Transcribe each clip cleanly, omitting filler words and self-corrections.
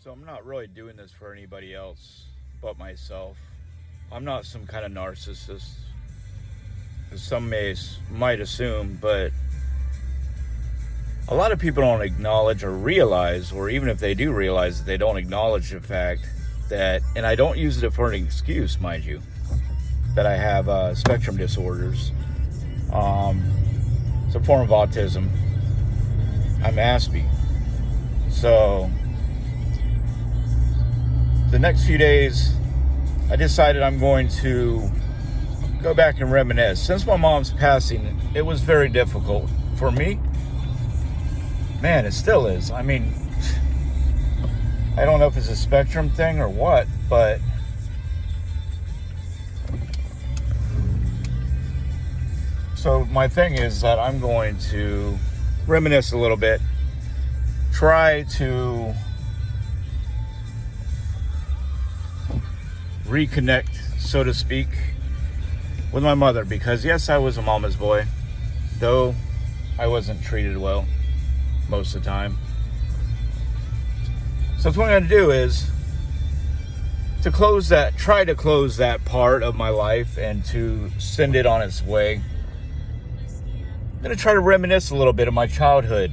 So I'm not really doing this for anybody else but myself. I'm not some kind of narcissist, as some might assume, but a lot of people don't acknowledge or realize, or even if they do realize, that they don't acknowledge the fact that, and I don't use it for an excuse, mind you, that I have spectrum disorders. It's a form of autism. I'm Aspie. So the next few days, I decided I'm going to go back and reminisce. Since my mom's passing, it was very difficult for me. Man, it still is. I mean, I don't know if it's a spectrum thing or what, but so my thing is that I'm going to reminisce a little bit, try to reconnect, so to speak, with my mother, because yes, I was a mama's boy, though I wasn't treated well most of the time. So what I'm going to do is to try to close that part of my life and to send it on its way. I'm going to try to reminisce a little bit of my childhood.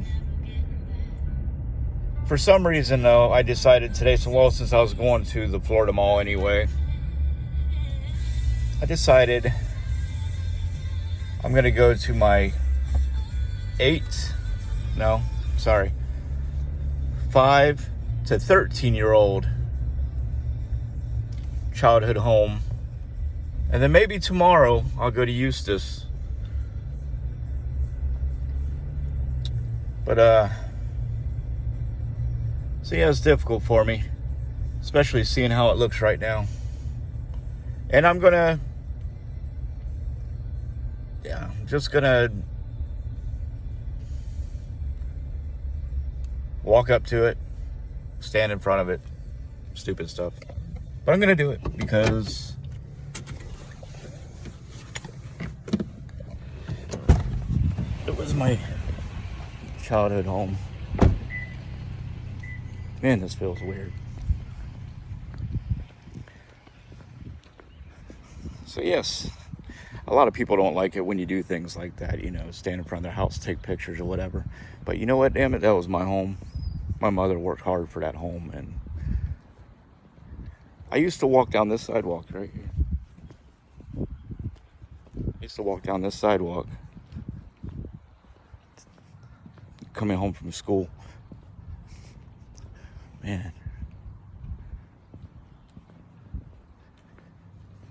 For some reason, though, I decided today, since I was going to the Florida Mall anyway, I decided I'm going to go to my 5 to 13-year-old childhood home. And then maybe tomorrow I'll go to Eustis. But, so yeah, it's difficult for me, especially seeing how it looks right now. And I'm just gonna walk up to it, stand in front of it, stupid stuff. But I'm gonna do it because it was my childhood home. Man, this feels weird. So yes, a lot of people don't like it when you do things like that, stand in front of their house, take pictures or whatever. But you know what, damn it, that was my home. My mother worked hard for that home, and I used to walk down this sidewalk right here. Coming home from school. Man.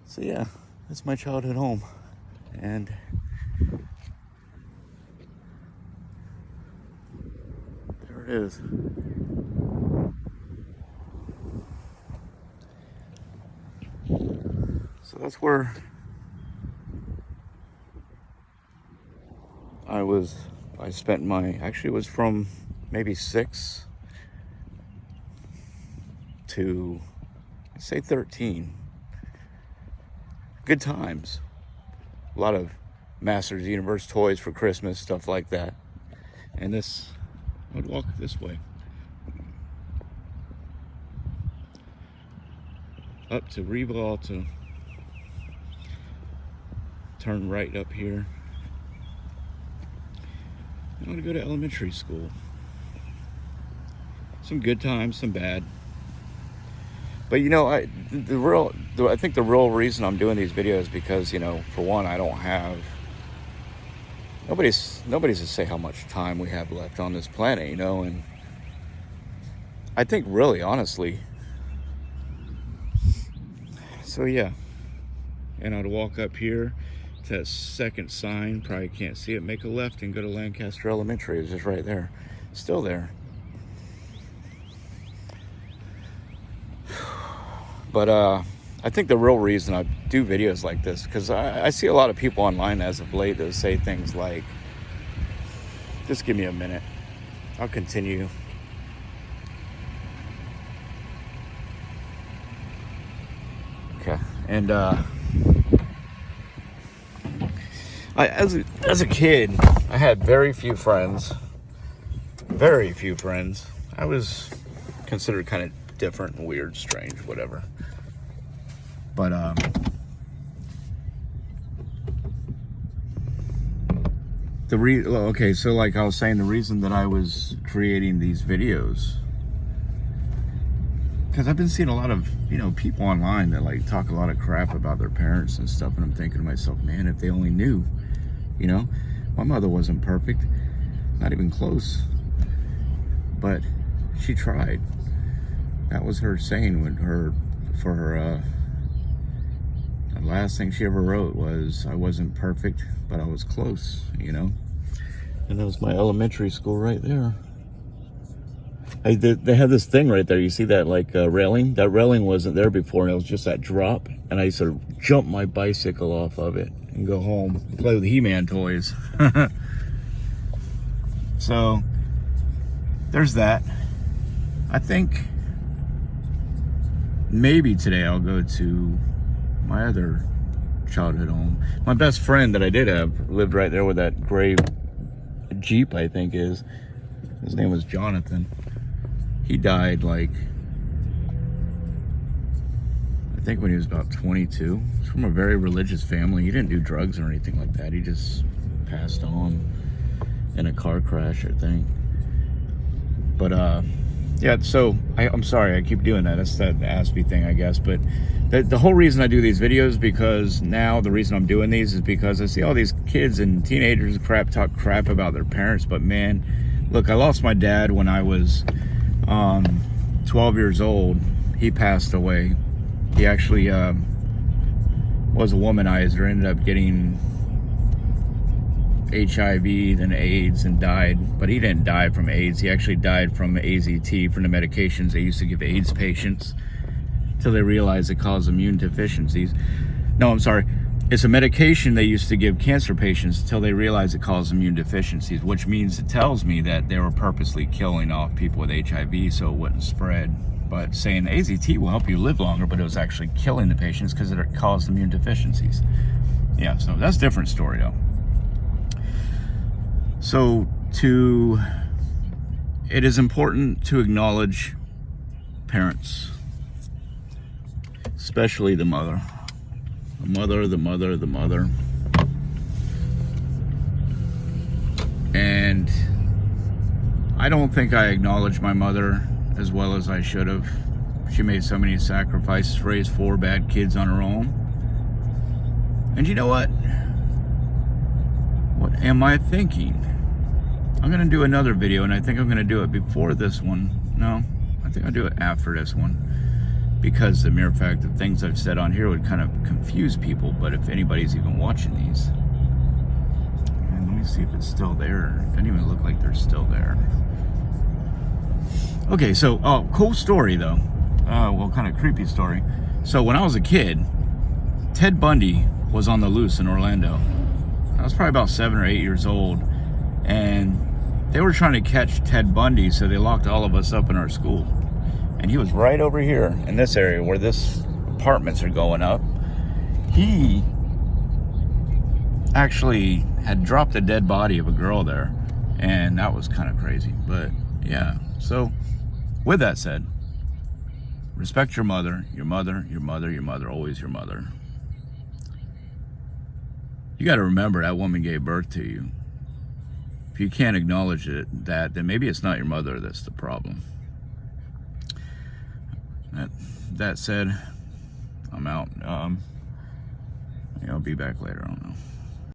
So yeah, that's my childhood home. And there it is. So that's where I spent it was from maybe 6 to, I'd say 13. Good times. A lot of Masters of the Universe toys for Christmas, stuff like that. And I would walk this way. Up to Rivalta. Turn right up here. I want to go to elementary school. Some good times, some bad. But I think the real reason I'm doing these videos is because, for one, I don't have nobody's to say how much time we have left on this planet, and I think really honestly. So yeah. And I'd walk up here to that second sign, probably can't see it, make a left and go to Lancaster Elementary. It's just right there. Still there. But I think the real reason I do videos like this, because I see a lot of people online as of late that say things like, just give me a minute, I'll continue. Okay. And as a kid, I had very few friends. I was considered kind of different and weird, strange, whatever. But okay, so like I was saying, the reason that I was creating these videos, because I've been seeing a lot of, you know, people online that like talk a lot of crap about their parents and stuff, and I'm thinking to myself, man, if they only knew, you know, my mother wasn't perfect, not even close, but she tried. That was her saying when the last thing she ever wrote was, I wasn't perfect, but I was close, you know. And that was my elementary school right there. They have this thing right there. You see that like railing? That railing wasn't there before, and it was just that drop. And I used to jump my bicycle off of it and go home and play with He-Man toys. So there's that. I think maybe today I'll go to my other childhood home. My best friend that I did have lived right there with that gray Jeep, I think is. His name was Jonathan. He died like, I think when he was about 22. He's from a very religious family. He didn't do drugs or anything like that. He just passed on in a car crash, I think. But yeah, so I'm sorry I keep doing that. That's that Aspie thing, I guess. But the whole reason I do these videos, because now the reason I'm doing these is because I see all these kids and teenagers talk crap about their parents. But man, look, I lost my dad when I was 12 years old. He passed away. He actually was a womanizer, ended up getting HIV, then AIDS, and died. But he didn't die from AIDS. He actually died from AZT, from the medications they used to give AIDS patients, till they realized it caused immune deficiencies. No, I'm sorry. It's a medication they used to give cancer patients until they realized it caused immune deficiencies, which means it tells me that they were purposely killing off people with HIV so it wouldn't spread. But saying AZT will help you live longer, but it was actually killing the patients because it caused immune deficiencies. Yeah, so that's a different story though. So it is important to acknowledge parents, especially the mother. The mother. And I don't think I acknowledge my mother as well as I should have. She made so many sacrifices, raised 4 bad kids on her own. And you know what? What am I thinking? I'm gonna do another video, and I think I'm gonna do it before this one. No, I think I'll do it after this one, because the mere fact that things I've said on here would kind of confuse people. But if anybody's even watching these, and let me see if it's still there. It doesn't even look like they're still there. Okay, so cool story though. Well, kind of creepy story. So when I was a kid, Ted Bundy was on the loose in Orlando. I was probably about 7 or 8 years old, and they were trying to catch Ted Bundy, so they locked all of us up in our school. And he was right over here in this area where this apartments are going up. He actually had dropped a dead body of a girl there, and that was kind of crazy. But yeah, so with that said, respect your mother, always your mother. You got to remember that woman gave birth to you. If you can't acknowledge that, then maybe it's not your mother that's the problem. That said, I'm out. I'll be back later. I don't know.